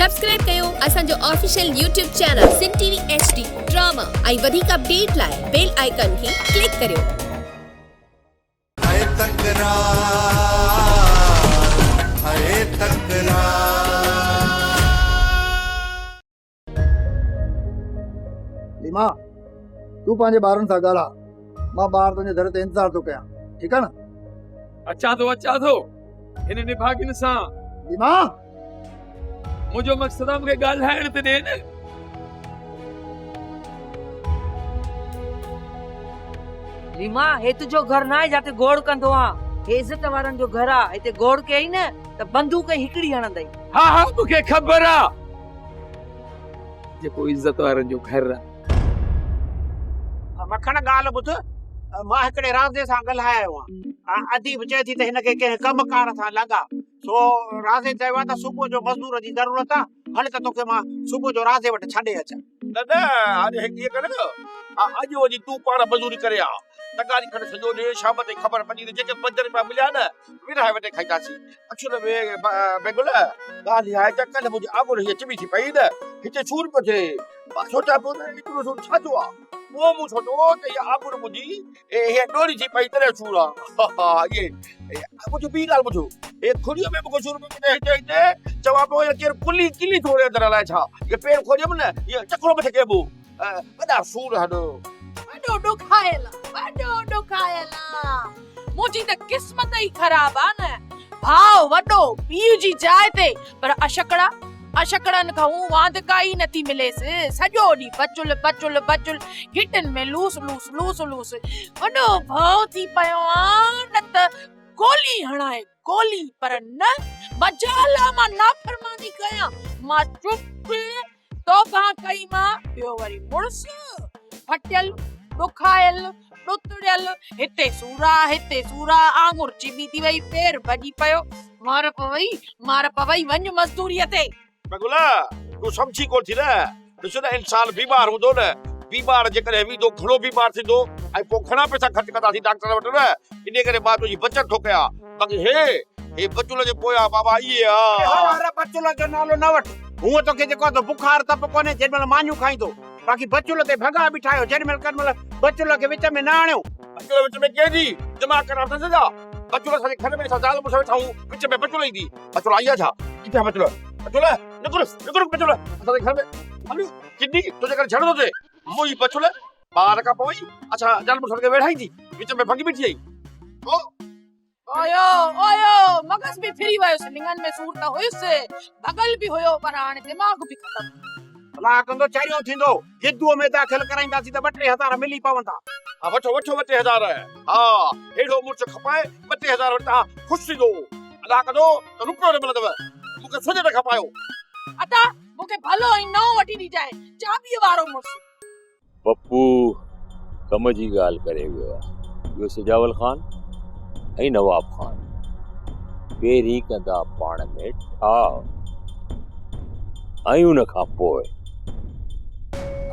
Subscribe कयो असांजो official YouTube channel सिन TV HD drama ऐं वधीक अपडेट लाइ बेल आइकन खे क्लिक करियो। लीमा तू पंहिंजे ॿारनि सां ॻाल्हा, मां ॿार तुंहिंजे दर ते इंतज़ार थो कयां, ठीकु आहे न? अचा थो इन निभागिन सां। लीमा मुझो मकसद है मुझे ॻाल्हाइण ते ॾे न। रीमा हे तुझो घर ना है जाते गोड़ कंदो आ, हे इज्जत वारन जो घर आ, हिते गोड़ कई न त बंदूक हिकड़ी हणंदई। हाँ मुझे खबर आ जेको इज्जत वारन जो घर आ। मखण ॻाल्हि ॿुध, मां हिकिड़े राज़े सां ॻाल्हायो आहियां। अदीब चए थी त हिनखे कंहिं कमकार सां लॻा, सो राज़े चयो आहे त सुबुह जो मज़दूर जी ज़रूरत आहे, हले त तोखे मां सुबुह जो राज़े वटि छॾे अचां। दादा अॼु हिकु कर अॼु वञी तूं पाण मज़दूरी करे आ, तगारी खणी सॼो ॾे, शाम ताईं ख़बर पवंदी त जेके 5 रुपया मिलिया न विराए वटि खाईंदासीं। अचुन में बेगुल ॻाल्हि आहे त कल्ह मुंहिंजी आङुर हीअ चिमी थी पई न, हिते सूर पियो थिए। मां सोचां पियो त एतिरो सूर छा थियो आहे, पोइ मूं सोचियो त इहा आङुर मुंहिंजी हीअ डोरी थी पई तॾहिं सूर आहे। इहे मुंहिंजो ॿी ॻाल्हि ॿुधो, हे खुड़ीअ में मूंखे सूर पियो हिते हिते चवां पियो इहो केरु कुली किली थोरे अंदरि अलाए छा, इहो पेर खोलियमि न इहो चकिरो मथे कइबो, वॾा सूर हॾो। वॾो ॾुखायल मुंहिंजी त क़िस्मत ई ख़राब आ न। भाव वॾो पीउ जी जाइ ते, पर अशकड़न खां वांद काई नथी मिलेसि। सॼो ॾींहुं बचुल बचुल बचुल, गिटन में लूस लूस लूस लूस। वॾो भाव थी पियो आ न त गोली हणाए गोली, पर न मजाला मां नाफरमानी कयां, मां चुप तौबा कई मां। ॿियो वरी मुड़स फटियल ॾुखायल ॾुतड़ियल, हिते सूरा आङुर चिबी थी वई, पेर भॼी पियो, मार पवई वञ मज़दूरीअ ते। बेगुला तूं समझी कोन थी न, ॾिस न इंसान बीमार हूंदो न, बीमार जेकॾहिं वेंदो घणो बीमार थींदो ऐं पोइ घणा पैसा ख़र्च कंदासीं डॉक्टर वटि न, इन करे मां तुंहिंजी बचत थो कयां। बाक़ी हे बचुल जे पोयां बाबा इहे अरे बचुल जो नालो न वठ, हूअं तोखे जेको त बुखार तप कोन्हे जेॾीमहिल मानियूं खाईंदो, बाक़ी बचुल ते भॻा बिठायो जेॾीमहिल केॾीमहिल बचुल खे विच में न आणियो। बचुल विच में केॾी दिमाग़ ख़राब न सॼा, बचुल असांजे घर में असां ज़ाल मुड़ुस वेठा आहियूं, विच में बचुल ईंदी। बचुल आई आहे छा? किथे आहे बचुल? निकुर बचुल असांजे घर में हल किनी तुंहिंजे करे झड़ थो थिए। मुंहिंजी बचुल ॿार खां पोइ अच्छा ज़ाल मुड़ुस खे वेठाई थी, विच में भॻी बीठी आई। ओयो मगज़ बि फिरी वियोसि, लिंगन में सूर त हुयुसि, भगल बि हुयो, पर हाणे दिमाग़ बि ख़तम। भला कंदो चरियो थींदो, जिद्दूअ में दाख़िल कराईंदासीं त 2-3 मिली पवंदा। हा वठो 2-3 हा हेॾो मुड़ुस खपाए 2-3 वटि तव्हां ख़ुशि थींदो। अदा कंदो त रुपयो न मिलंदव, मूंखे सुञ न खपायो। अता मूंखे भलो ई नओं वठी ॾिजाए, चाबीअ वारो मुड़ुस। पप्पू कम जी ॻाल्हि करे वियो आहे, इहो सिजावल ख़ान ऐं नवाब ख़ान पहिरीं कंदा पाण में ठाह, ऐं उन खां पोइ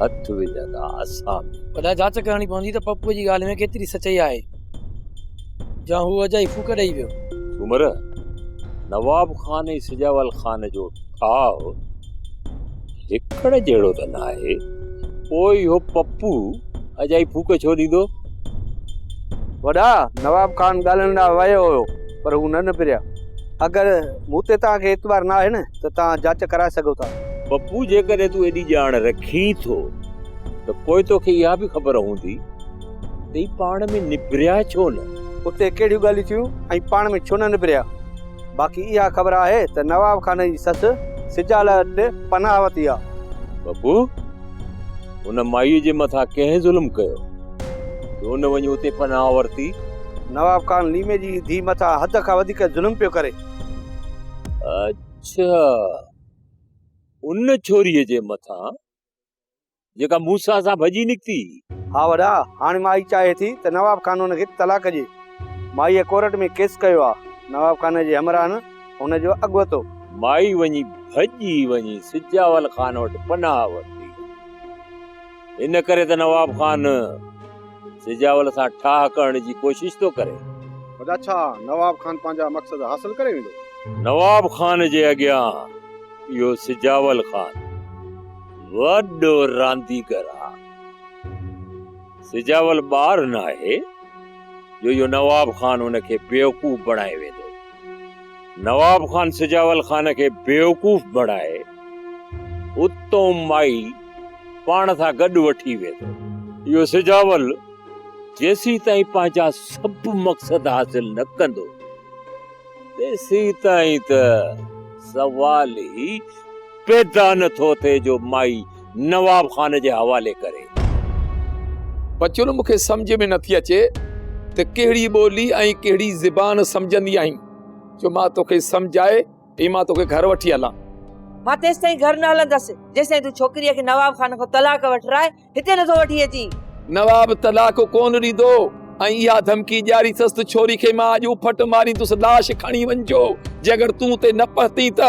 हथ विझंदा असां में। वॾा जांच करणी पवंदी त पप्पू जी ॻाल्हि में केतिरी सचाई आहे, जा हू अजाई फूक ॾेई वियो। उमर नवाब ख़ान ऐं सिजावल ख़ान जो ठाह हिकड़ जहिड़ो त न आहे, पोइ इहो पप्पू अजाई फूक छो ॾींदो? वॾा नवाब ख़ान ॻाल्हाइण लाइ वियो हुयो, पर हू न निबिरिया। अगरि मूं ते तव्हांखे एतबार न आहे न त तव्हां जांच कराए सघो था। पप्पू जेकॾहिं तूं एॾी ॼाण रखी थो त पोइ तोखे इहा बि ख़बर हूंदी त ही पाण में निबिरिया छो न। उते कहिड़ियूं ॻाल्हियूं थियूं ऐं पाण में छो न निबिरिया। बाक़ी इहा ख़बर आहे त नवाब ख़ान जी ससु सिजाल वटि पनाह वरिती आहे। पप्पू उन माईअ जे मथां कंहिं ज़ुल्म कयो त उन वञी उते पनाह वरिती? नवाब ख़ान लीमे जी धी मथां हद खां वधीक ज़ुल्म पियो करे। अच्छा उन छोरीअ जे मथां जेका मूसा सां भॼी निकिती? हा वॾा, हाणे माई चाहे थी त नवाब ख़ान हुनखे तलाक ॾिए। माईअ कोर्ट में केस कयो आहे, नवाब ख़ान जे हमराहन हुनजो अॻुवतो। माई भॼी वञी सिजावल ख़ान वटि पनाह वरिती, इन करे त नवाब ख़ान सिजावल सां ठाह करण जी कोशिश थो करे। वॾा छा नवाब ख़ान पंहिंजा मक़सद हासिल करे वेंदो? नवाब ख़ान जे अॻियां इहो सिजावल ख़ान वॾो रांदीगर आहे। सिजावल ॿार न आहे जो इहो नवाब ख़ान हुनखे बेवकूफ़ बणाए वेंदो। नवाब ख़ान सिजावल ख़ान खे बेवकूफ़ बणाए उतो माई पाण सां गॾु वठी वेंदो। इहो सिजावल जेसी ताईं पंहिंजा सभु मक़सद हासिल न कंदो तेसी ताईं त सवाल ई पैदा नथो थिए जो माई नवाब ख़ान जे हवाले करे। बच्चो न मूंखे सम्झ में नथी अचे त कहिड़ी ॿोली ऐं कहिड़ी ज़बान सम्झंदी आहीं जो मां तोखे सम्झाए ऐं मां तोखे घर वठी हलां। मां तेसि ताईं घर न हलंदसि जेसिताईं तूं छोकिरीअ खे नवाब ख़ान खां तलाक वठराए हिते नथो वठी अची। नवाब तलाक कोन ॾींदो ऐं इहा धमकी ॾियारी अथसि त छोरी खे मां अॼु उफट मारींदुसि, लाश खणी वञिजो, जे अगरि तूं ते न पहुती त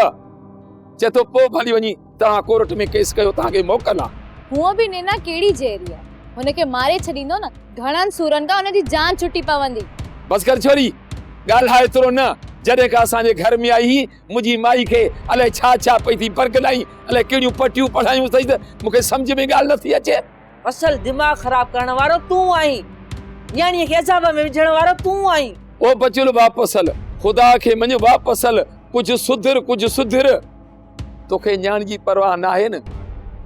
चए थो पोइ भली वञी तव्हां कोर्ट में केस कयो, तव्हांखे मोकल आहे। हूअं बि नैना कहिड़ी जहिड़ी आहे, हुनखे मारे छॾींदो न घणनि सूरनि खां हुनजी जान छुटी पवंदी। बस कर छोरी, ॻाल्हाए थोरो न। जॾहिं खां असांजे घर में आई मुंहिंजी माई खे अलाए छा छा पई थी बरगलाईं, अलाए कहिड़ियूं पटियूं पढ़ायूं अथई त मूंखे सम्झ में ॻाल्हि नथी अचे। असल दिमाग़ ख़राब करण वारो तूं आहीं, न्याणीअ खे अज़ाब में विझण वारो तूं आहीं। ओ बचल वापसि हल, ख़ुदा खे मञ वापसि हल, कुझु सुधर कुझु सुधर। तोखे न्याणी जी परवाह न आहे न,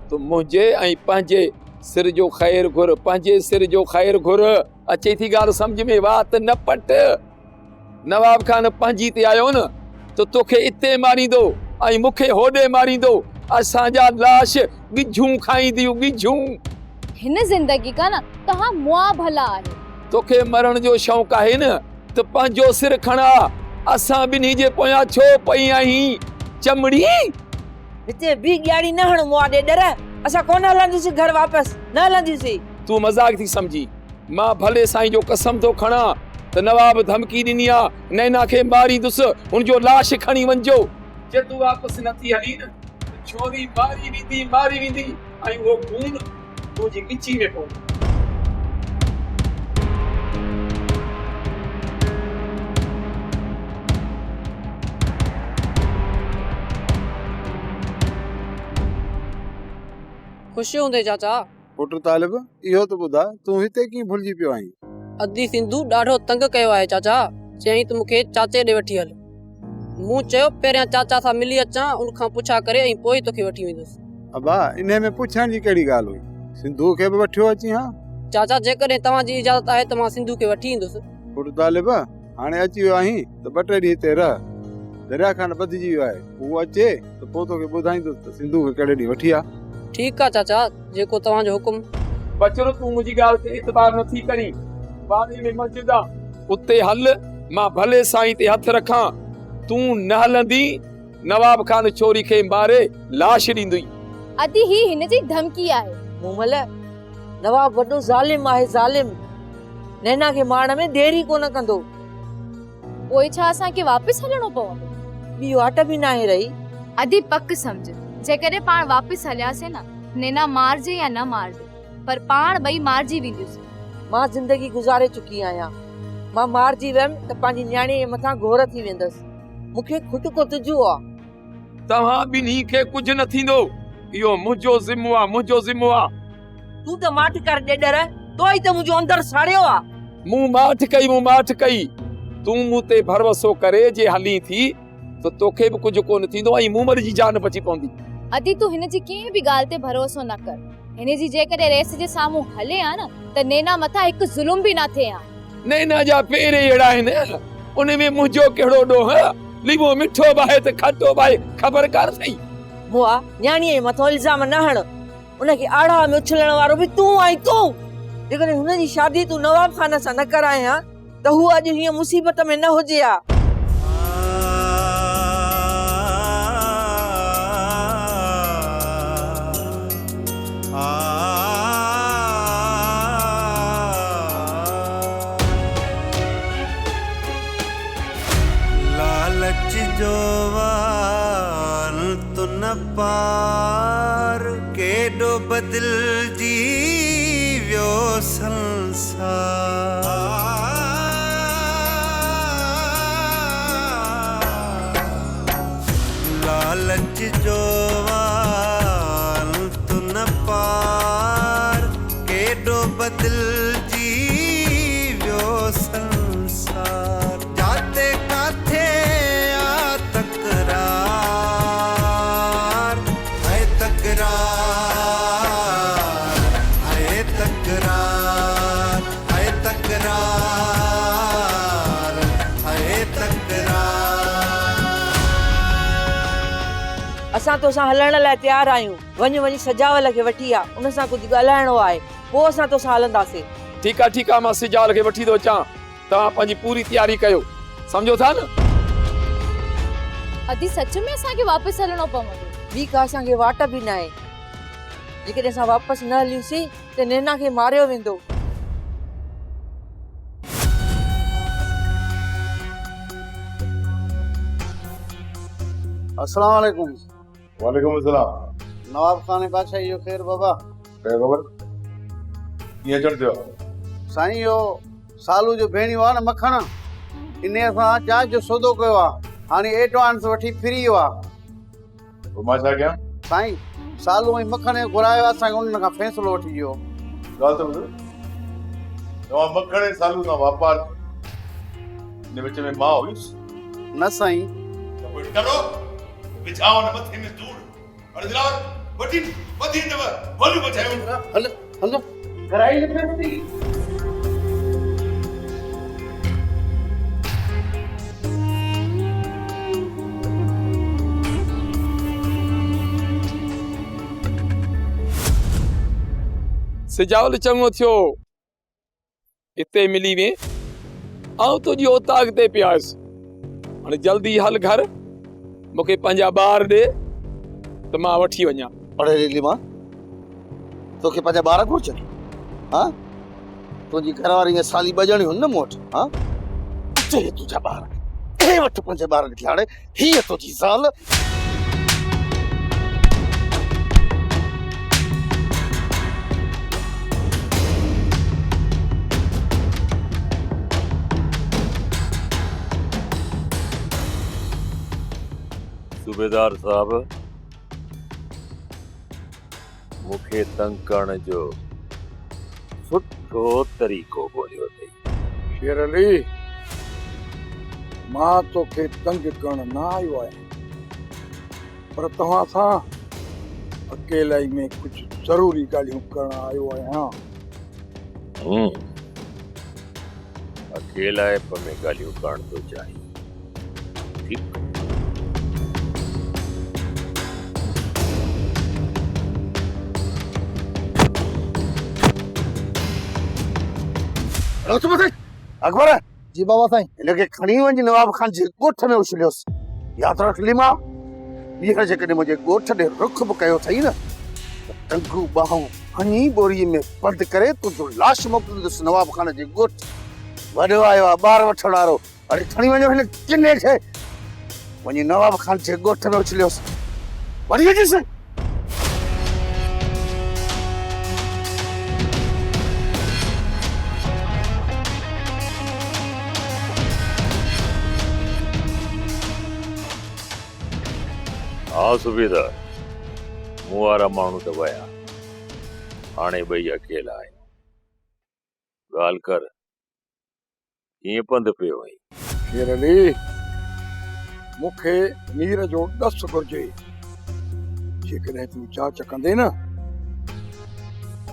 तूं मुंहिंजे ऐं पंहिंजे सिर जो ख़ैर घुर, पंहिंजे सिर जो ख़ैर घुर। अचे थी ॻाल्हि सम्झ में, वात न पट। नवाब ख़ान पंहिंजी ते आयो न त तोखे इते मारींदो ऐं मूंखे होॾे मारींदो। असांजा लाश गिझूं खाईंदियूं, गिझूं। हिन ज़िंदगी का न तव्हां मुआ भला आहे। तोखे मरण जो शौक़ आहे न त पंहिंजो सिर खणा, असां ॿिन्ही जे पोयां छो पई आहीं चमड़ी। हिते बि ॻाड़ी न हण मुआ ॾे डर, असां कोन हलंदासीं घर वापसि, न हलंदासीं। तूं मज़ाक थी सम्झी? मां भले साईं जो कसम थो खणा त नवाब धमकी ॾिनी आहे नैना खे मारींदुसि, हुनजो लाश खणी वञिजो। जे तूं वापसि नथी हली न छोरी मारी वेंदी ऐं उहो खून तुंहिंजी गिची में पवंदो। खुशी हूंदे चाचा। पुट तालिब, इहो त ॿुधा तूं हिते कीअं भुलिजी पियो आहीं? अदी सिंधु ॾाढो तंग कयो आहे चाचा, चयईं त मूंखे चाचे ॾे वठी हल। मूं चयो पहिरियां चाचा सां मिली अचां, उनखां पुछा करे ऐं पोइ तोखे वठी वेंदुसि। अबा इन में पुछण जी कहिड़ी ॻाल्हि हुई? सिंधु खे बि वठियो अची। हा चाचा, जेकॾहिं तव्हांजी इजाज़त आहे त मां सिंधु खे वठी ईंदुसि। पुट तालिब, हाणे अची वियो आहीं त ॿ टे ॾींहं हिते रह। दरिया खान ॿधिजी वियो आहे, उहो अचे त पोइ तोखे ॿुधाईंदुसि त सिंधु खे कहिड़े ॾींहुं वठी आ। ठीकु आहे चाचा, जेको तव्हांजो हुकुम। बचरो तूं मुंहिंजी ॻाल्हि ते इतबार नथी करी। बारी में मस्जिद आहे, उते हल, मां भले साईं ते हथ रखां। तूं न हलंदी, नवाब ख़ान छोरी खे मारे लाश ॾींदुई। अदी ही हिन जी धमकी आहे। मूमल, नवाब वॾो ज़ालिम आहे, ज़ालिम। नैना खे मारण में देरी कोन कंदो। पोइ छा असांखे वापसि हलणो पवंदो? ॿी वाट बि न आहे रही। अदी पक सम्झ, जेकॾहिं पाण वापसि हलियासीं न, नैना मारजे या न मारजे, पर पाण ॿई मारजी वेंदियूं। मां ज़िंदगी गुज़ारे चुकी आहियां। मां मारजी वियमि त पंहिंजी न्याणीअ जे मथां घोर थी वेंदसि। मूंखे खुटि को तुझो आहे। तव्हां ॿिन्ही खे कुझु न थींदो, इहो मुंहिंजो ज़िम्मो आहे, मुंहिंजो ज़िम्मो आहे। तूं त माठ कर ॾेडर, तो ई त मुंहिंजो अंदर साड़ियो आहे। मूं माठ कई। तूं मूं ते भरोसो करे जे हली थी त तोखे बि कुझु कोन थींदो ऐं मूमर जी जान बची पवंदी। अदी तूं हिन जी कंहिं बि ॻाल्हि ते भरोसो न कर। हिन जी जेकॾहिं रेस जे साम्हूं हले आ न त नैना मथां हिकु ज़ुल्म बि न थिए आ। नैना जा पेर अहिड़ा आहिनि, उन में मुंहिंजो कहिड़ो ॾोह। लीमो मिठो बाहे त खटो बाहे, ख़बर कान अथई। मुआ न्याणीअ जे मथां इल्ज़ाम न हण, उनखे आड़ा में उछलण वारो बि तूं आहीं। तूं जेकॾहिं हुनजी शादी तूं नवाब ख़ान सां न कराए हा त हू अॼु हीअं मुसीबत में न हुजे हा। लालच जो वार तु न पार केॾो बदिलजी वियो संसार। लालच जो असां तोसां हलण लाइ तयारु आहियूं। वञी सजावल खे वठी आ, उन सां कुझु ॻाल्हाइणो आहे, पोइ असां तोसां हलंदासीं। ठीक है मां सिजाल खे वठी थो अचां, तव्हां पंहिंजी पूरी तयारी कयो, सम्झो था न? अदी सच में असांखे वापसि हलणो पवंदो? ॿी का असांखे वाट बि न आहे। जेकॾहिं असां वापसि न हलियूंसीं त नैना खे मारियो वेंदो। अस्सलाम वालेकुम। वालेकुम अस्सलाम। नवाब खान बादशाह यो ख़ैर बाबा। ख़ैर बाबा कीअं अचण थियो? साईं यो सालू जो भेणियो आहे न मखण, इन सां जहाज जो सौदो कयो आहे, हाणे एडवांस वठी फ्री वियो आहे। पोइ मां छा कयां? साईं सालू ऐं मखण घुरायो आहे, असांखे उन्हनि खां फ़ैसिलो वठी ॾियो। ॻाल्हि त ॿुधो, तव्हां मखण ऐं सालू सां वापार, इन विच में मां हुयुसि न साईं। त पोइ डरो विछाओ न मथे में धूड़, अरे दिलावर वठी अथव भलू बचायो। हल हल कराई न सिजावल चङो थियो इते मिली वे, आउं तुंहिंजी ओताक ते पियासि। हाणे जल्दी हल घर, मूंखे पंहिंजा ॿार ॾे त मां वठी वञा। अरे रेली मां तोखे पंहिंजा ॿार कोन अचनि? हा तुंहिंजी घरवारी ईअं साली ॿ ॼणियूं न मूं वटि। हा अचे तुंहिंजा ॿार, हे वठि पंहिंजे ॿारनि खे। हाणे हीअ तुंहिंजी ज़ाल। सूबेदार साहब, मूंखे तंग करण जो सुठो तरीक़ो ॻोल्हियो अथई। शेर अली, मां तोखे तंग करण न आयो आहियां, पर तव्हां सां अकेलाई में कुझु ज़रूरी ॻाल्हियूं करण आयो आहियां। अकेलाइप में ॻाल्हियूं करण थो चाहीं? ठीकु। अकबर जी बाबा साईं, हिनखे खणी वञी नवाब खान जे ॻोठ में उछलियोसि। यादि रख लीमा, ॿीहर जेकॾहिं मुंहिंजे ॻोठ ॾे रुख बि कयो अथई न, त टंगू ॿाहूं खणी ॿोरीअ में बंदि करे तुंहिंजो लाश मोकिलींदुसि नवाब खान जे ॻोठ। वॾो आयो आहे ॿार वठण वारो, अरे खणी वञो हिन किने खे। वञी नवाब खान जे ॻोठ में उछलियोसि। वरी अचिसि। हाँ सूबेदार, मूं वारा माण्हू त विया, हाणे ॿई अकेला आहियूं। ॻाल्हि कर, कीअं पंधु पियो आहीं? शेर अली, मूंखे मीर जो ॾस घुरिजे। जेकॾहिं तूं जांच कंदे न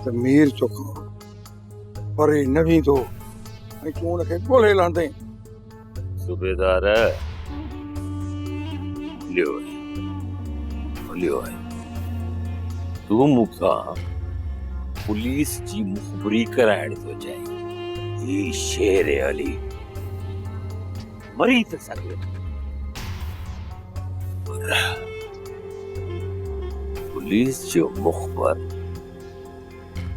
त मीर चोखां परे न वेंदो ऐं तूं हुनखे ॻोल्हे लहंदे। सूबेदार, लियो है तू मूंखां पुलिस जी मुखबरी कराइण थो चाहीं? ही शेर अली मरी त सघे, पर पुलिस जो मुखबर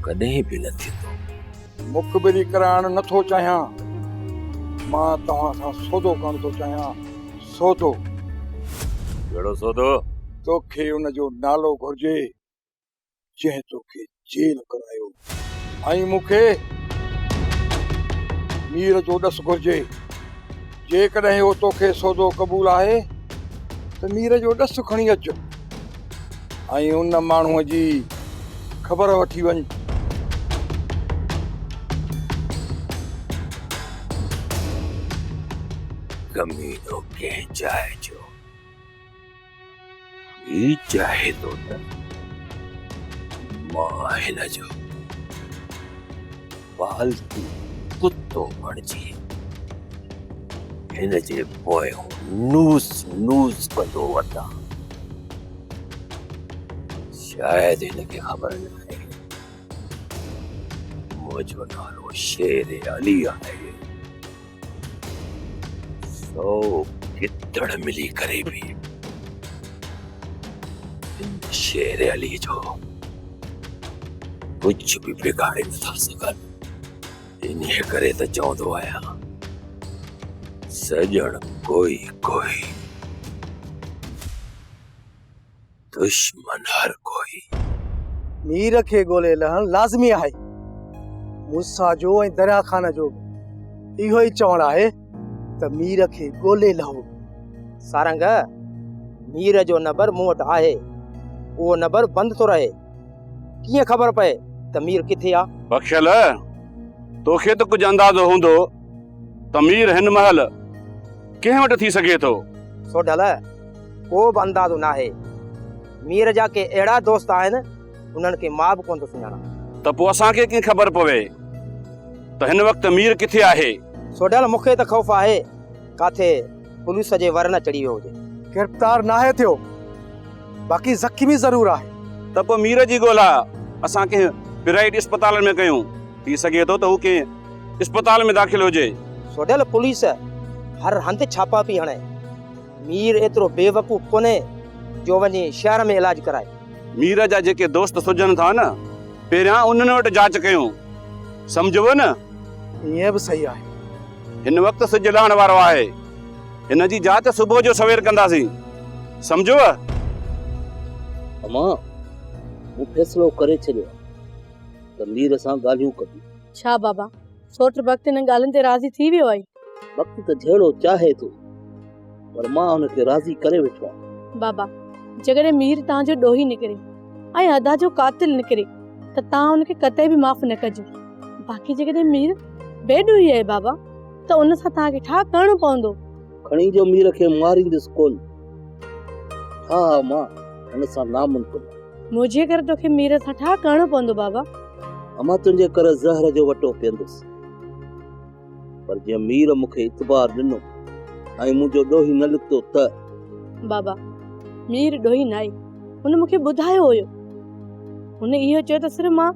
कॾहिं बि न थींदो। मुखबरी कराइण नथो चाहियां, मां तव्हां सां सौदो करण थो चाहियां। सौदो? कहिड़ो सौदो? तोखे उनजो नालो घुर्जे जंहिं तोखे जेल करायो, ऐं मूंखे मीर जो ॾस घुर्जे। जेकॾहिं उहो तोखे सौदो क़बूल आहे त मीर जो ॾस खणी अच ऐं उन माण्हूअ जी ख़बर वठी वञ। कमीनो कंहिं जाइ जो ही चाहे तो मां हिन जो पालतू कुत्तो बणिजी हिन जे पोयों नूस नूस कंदो वठां। शायद इनके खबर न आहे मुझो नालो शेर अली आहे सो कितड़ मिली करे भी शेर अली जो कुछ भी बिगाड़े नथा सघन इन्हीअ करे त चवंदो आहियां सजण कोई कोई दुश्मन हर कोई। मीर खे ॻोल्हे लहण लाज़मी आहे मूसा जो ऐं दरिया खान जो इहो ई चवणु आहे त मीर खे ॻोल्हे लहो। सारंग मीर जो नंबर मूं वटि आहे उहो नंबर बंदि थो रहे कीअं ख़बर पए त मीर किथे आहे? बख्शल तोखे त कुझु अंदाज़ो हूंदो त मीर हिन महल कंहिं वटि थी सघे थो। सोढल को बि अंदाज़ो न आहे मीर जा के अहिड़ा दोस्त आहिनि उन्हनि खे मां बि कोन थो सुञाणा। त पोइ असांखे कीअं ख़बर पवे त हिन वक़्तु मीर किथे आहे? सोढल मूंखे त ख़ौफ़ आहे काथे पुलिस जे वर न चढ़ी वियो हुजे। गिरफ़्तार नाहे थियो बाक़ी ज़ख़्मी ज़रूर आहे। त पोइ मीर जी ॻोल्हा असां कंहिं प्राइवेट अस्पताल में कयूं थी सघे थो त हू कंहिं अस्पताल में दाख़िल हुजे। सोढल पुलिस हर हंधि छापा पई हणे मीर एतिरो बेवकूफ़ कोन्हे जो वञी शहर में इलाज कराए। मीर जा जेके दोस्त सुजनि था न पहिरियां उन्हनि वटि जांच कयूं सम्झो न। ईअं बि सही आहे। हिन वक़्तु सिजु लहण वारो आहे हिन जी जांच सुबुह जो सवेर कंदासीं सम्झो। अम्मा मूं फ़ैसिलो करे छॾियो त मीर सां ॻाल्हियूं कयूं। छा बाबा सोट वक़्त हिन ॻाल्हियुनि ते राज़ी थी वियो आहे? वक़्तु त जहिड़ो चाहे थो पर मां हुनखे राज़ी करे वेठो आहियां। बाबा जेकॾहिं मीर तव्हांजो ॾोही निकिरे ऐं अदा जो कातिल निकिरे त तव्हां हुनखे कतई बि माफ़ न कजो। बाक़ी जेकॾहिं मीर बेॾोही आहे बाबा त उन सां तव्हांखे छा करणो पवंदो? खणी जो मीर खे मारींदुसि कोन। हा मां हुन सां नामुमकिन। मुंहिंजे करे तोखे मीर सां छा करणो पवंदो बाबा? अमां तुंहिंजे करे ज़हर जो वटो पीअंदुसि पर जीअं मीर मूंखे इतबार ॾिनो ऐं मुंहिंजो ॾोही न लिखतो त। बाबा मीर ॾोही न आहे हुन मूंखे ॿुधायो हुयो। हुन इहो चयो त सिर्फ़ु मां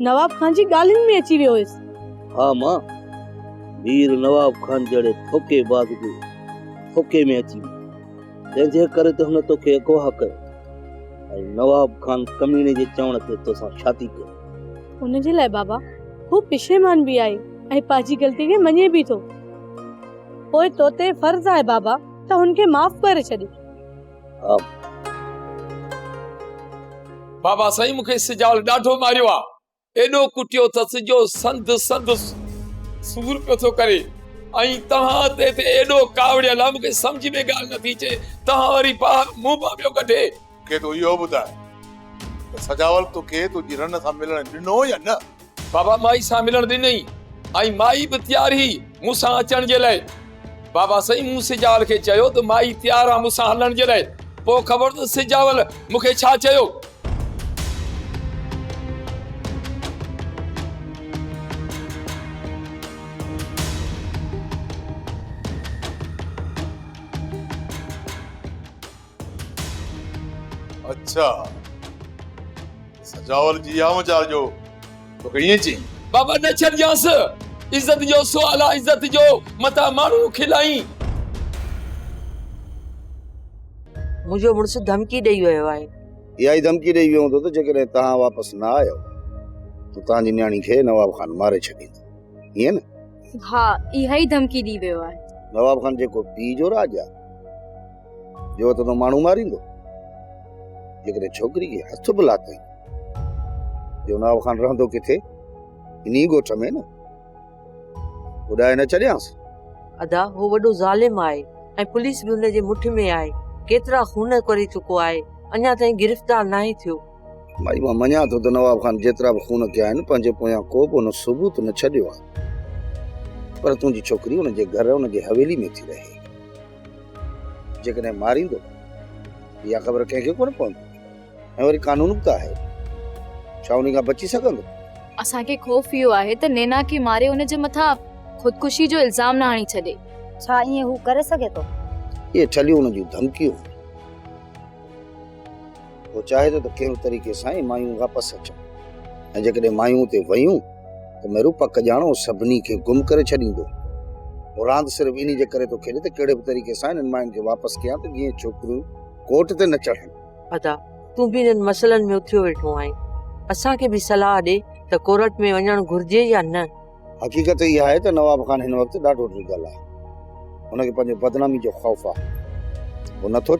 नवाब खान जी ॻाल्हियुनि में अची वियो हुयुसि। हा मां मीर नवाब खान जहिड़े धोखेबाज़ जे धोखे में अची वियो जंहिंजे करे त हुन तोखे अगवा कयो ऐं नवाब खान कमीने जे चवण ते तोसां शादी कई। हुन जे लाइ बाबा हू पिशेमान बि आहे ऐं पंहिंजी ग़लती खे मञे बि थो। पोइ तो ते फर्ज़ आहे बाबा त हुनखे माफ़ करे छॾे। बाबा साईं मूंखे सिजावल ॾाढो मारियो आहे एॾो कुटियो त सिजो संद संद सूर पियो थो करे ऐं तव्हां ते एॾो कावड़ियल आहे मूंखे सम्झ में ॻाल्हि नथी अचे तव्हां वरी मुंहुं मां पियो कढे। के तो इहो ॿुधाए त सजावल तोखे तुंहिंजी रन सां मिलण ॾिनो या न? बाबा माई सां मिलण ॾिनई ऐं माई बि तयार ही मूंसां अचण जे लाइ। बाबा साईं मूं सिजावल खे चयो त माई तयार आहे मूंसां हलण जे लाइ। पोइ ख़बर त सिजावल मूंखे छा चयो? अच्छा सजावल जी आम चाल जो तो कहीं ची बाबा न छॾियांसि इज्जत जो सुवाल आहे इज्जत जो मता माण्हू खिलाई। मुंहिंजो मुड़ुस धमकी ॾेई वियो आहे। इहा ई धमकी ॾेई वियो हूंदो त जेकॾहिं तव्हां वापसि न आयो त तव्हांजी न्याणी खे नवाब खान मारे छॾींदो ईअं न? हा इहा ई धमकी ॾी वियो आहे। नवाब खान जेको पीउ जो राज आहे जो त माण्हू मारींदो जेकॾहिं छोकिरी खे हथ बि लाथई जो नवाब खान रहंदो किथे इन्ही ॻोठ में न ॿुधाए न छॾियांसि। अदा हो वॾो ज़ालिम आहे ऐं पुलिस बि हुन जे मुठ में आहे। केतिरा खून करे चुको आहे अञा ताईं गिरफ़्तार न आहे थियो। भाई मां मञा थो त नवाब खान जेतिरा बि खून कया आहिनि पंहिंजे पोयां को बि हुन सबूत न छॾियो आहे पर तुंहिंजी छोकिरी हुनजे घर हुनजे हवेली में थी रहे जेकॾहिं मारींदो इहा ख़बर कंहिंखे कोन पवंदी ऐं वरी कानून बि त आहे छा उन खां बची सघंदो? असांखे ख़ौफ़ इहो आहे त नैना खे मारे हुन जे मथां ख़ुदकुशी जो इल्ज़ाम न हणी छॾे। छा ईअं हू करे सघे थो? ये छलियूं हुन जूं धमकियूं वो चाहे तो कंहिं तरीक़े सां ई मायूं वापसि अचनि ऐं जेकॾहिं मायूं उते वयूं त मेरू पक ॼाणो सभिनी खे गुम करे छॾींदो। वो रांदि सिर्फ़ु इन जे करे थो खेॾे त कहिड़े बि तरीक़े सां इन्हनि मायुनि खे वापसि कयां त जीअं छोकिरियूं कोर्ट ते न चढ़नि। अदा तूं बि इन्हनि मसइलनि में उथियो वेठो आहीं, असांखे बि सलाह ॾे त कोर्ट में वञणु घुर्जे या न। हक़ीक़त इहा आहे त नवाब खान हिन वक़्तु ॾाढो डिॻल आहे, हुनखे पंहिंजे बदनामी जो ख़ौफ़ आहे। वो नथो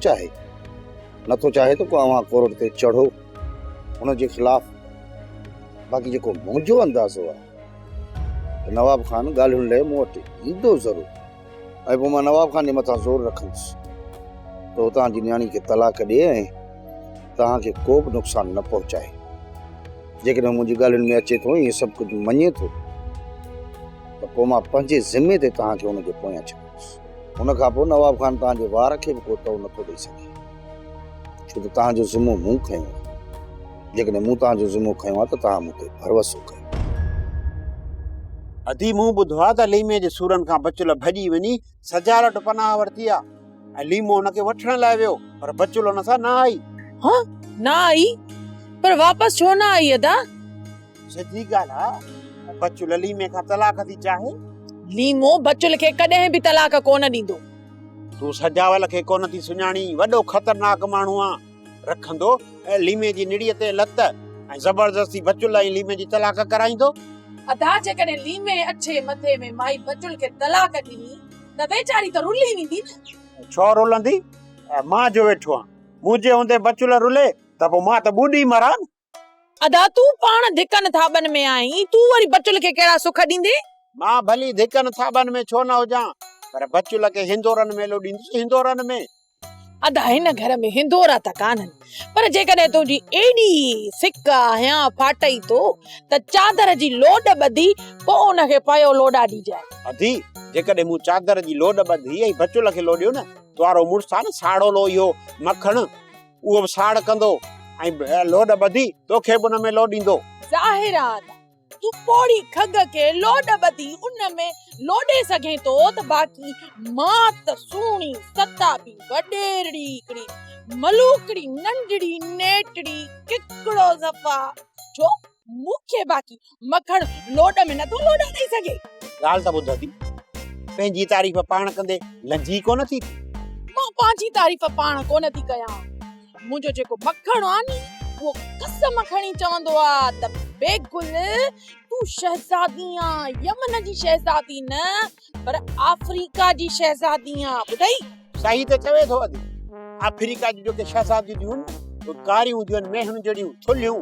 चाहे त को अव्हां कोर्ट ते चढ़ो हुनजे ख़िलाफ़। बाक़ी जेको मुंहिंजो अंदाज़ो आहे त नवाब खान ॻाल्हियुनि लाइ मूं वटि ईंदो ज़रूरु, ऐं पोइ मां नवाब खान जे मथां ज़ोर रखंदुसि त हू तव्हांजी न्याणी खे तलाक ॾिए ऐं तव्हांखे को बि नुक़सानु न पहुचाए। जेकॾहिं मुंहिंजी ॻाल्हियुनि में अचे थो इहे सभु कुझु मञे थो त पोइ मां पंहिंजे ज़िमे ते तव्हांखे हुनजे पोयां छॾींदुसि। हुन खां पोइ नवाब खान तव्हांजे वार खे बि को तव नथो ॾेई सघे, छो त तव्हांजो ज़िमो मूं खयो आहे। जेकॾहिं मूं तव्हांजो ज़िमो खयो आहे त तव्हां मूं ते भरवसो कयो। अधी मूं ॿुधो आहे त लीमे जे सूरनि खां बचुल भॼी वञी सजाल वटि पनाह वरिती आहे ऐं लीमो हुनखे वठण लाइ वियो, पर बचुल हुन सां न आई। हाँ न आई, पर वापसि छो न आई अदा? सिधी ॻाल्हि आहे, बचुल लीमे खां तलाक थी चाहे। लीमो बचुल खे कॾहिं बि तलाक कोन ॾींदो। तूं सजावल खे कोन थी सुञाणी, वॾो ख़तरनाक माण्हू आहे। रखंदो ऐं लीमे जी निड़ीअ ते लत ऐं ज़बरदस्ती बचुल ऐं लीमे जी तलाक कराईंदो। अदा जेकॾहिं लीमे अछे मथे में माई बचुल खे तलाक ॾिनी त वेचारी त रुली वेंदी न। छो रुलंदी? मां जो वेठो आहियां, मुंहिंजे हूंदे बचुल रुले त पोइ मां त ॿुडी मरां। अदा तूं पाण धिकनि थाबनि में आई, तूं वरी बचुल खे कहिड़ा सुख ॾींदे? मां भली धिकनि थाबनि में छो न हुजां, पर बचुल खे हिंदोरनि में ॾींदुसि, हिंदोरनि में। अदा हिन घर में हिंदोरा त कान्हनि, पर जेकॾहिं तुंहिंजी एॾी सिक या फाटई तो त चादर जी लोड ॿधी पोइ उनखे पयो लोॾा ॾिजाए। अधी जेकॾहिं मूं चादर जी लोड ॿधी ऐं बचुल खे लोॾियो न, तुआरो मुड़ुसु आहे न साड़ो लो इहो मखण, उहो बि साड़ कंदो ऐं लोड ॿधी तोखे बि उन में लोॾींदो। ज़ाहिर आहे तूं पोड़ी खग के लोड ॿधी उन में लोॾे सघे तो, त बाक़ी मां त सुहिणी सताबी वॾेरड़ी हिकिड़ी मलूकड़ी नंढड़ी नेटड़ी किकड़ो ज़फ़ा, छो मूंखे बाक़ी मखण लोड में नथो लोॾा ॾेई सघे। ॻाल्हि त ॿुध थी, पंहिंजी तारीफ़ पाण कंदे लंजी कोन थी। मां पंहिंजी तारीफ़ पाण कोन थी कयां, मुंहिंजो जेको मखण आहे नी वो कसम खणी चवंदो आहे त बेगुल तू शहजादी आ, यमन जी शहजादी न पर अफ्रीका जी शहजादी आ। ॿुधाई सही त चवे थो। अदी अफ्रीका जी जेके शहजादियूं हूंदियूं आहिनि वो कारियूं हूंदियूं आहिनि, मेहण जहिड़ियूं थुलियूं,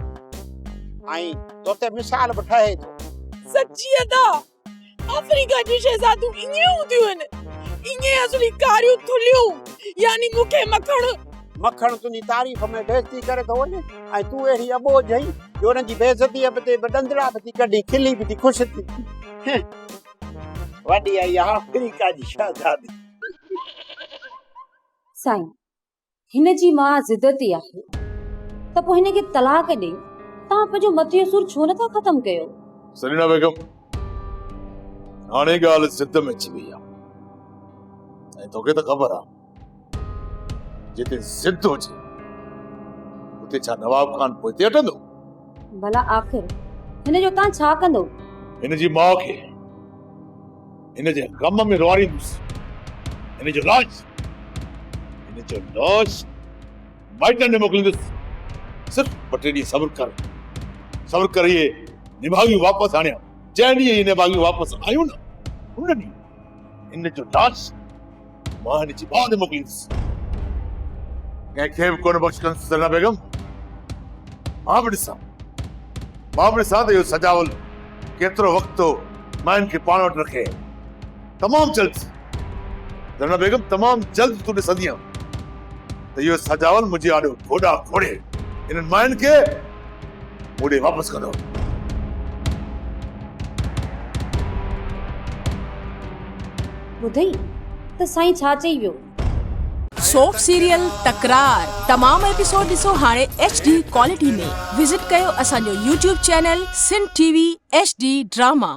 ऐं तो ते मिसाल बि ठहे थो। सच्ची अदा अफ्रीका जी शहजादियूं ईअं हूंदियूं आहिनि, ईअं असली कारियूं थुलियूं, यानी मूंखे मखण तुंहिंजी तारीफ़ में बेइज्जती करे थो वञे ऐं तूं अहिड़ी अबोझ आहीं जो हुननि जी बेइज्जतीअ ते डंदड़ा बि थी कढी, खिली बि थी, ख़ुशि थी। वॾी आई आहे अफ्रीका जी शहजादी। साईं हिन जी मां ज़िदती आहे त पोइ हिन खे तलाक ॾेई तव्हां पंहिंजो मथे जो सुर छो नथा ख़तम कयो? सरीना बेगम, हाणे ॻाल्हि ज़िद में अची वई आहे ऐं तोखे त ख़बर आहे जिते ज़िद हुजे उते छा नवाब खान पोइते हटंदो? भला आख़िर हिन जो तव्हां छा कंदो? हिन जी माउ खे हिन जे गम में रोआरींदुसि, हिन जो लाश माइटनि में मोकिलींदुसि। सिर्फ़ु 2 ॾींहं सब्र कर, इहे निभागियूं वापसि आणिया। जंहिं ॾींहुं इहे निभागियूं वापसि आयूं न, उन ॾींहुं हिन जो लाश मां हिन जी माउ खे मोकिलींदुसि। कंहिंखे बि कोन बख़्शंदुसि सरीना बेगम। मां बि ॾिसां त इहो सजावल केतिरो वक़्तु मायुनि खे पाण वटि रखे। तमामु जल्द सरीना बेगम, तमामु जल्द तूं ॾिसंदीअ त इहो सजावल मुंहिंजे आॾो घोड़ा घोड़े इन्हनि मायुनि खे मूं ॾे वापसि कंदो। ॿुधई त साईं छा चई वियो? सोप सीरियल तकरार तमाम एपिसोड ॾिसो हाणे HD क्वालिटी में। विजिट कयो असांजो YouTube channel Sindh TV HD drama.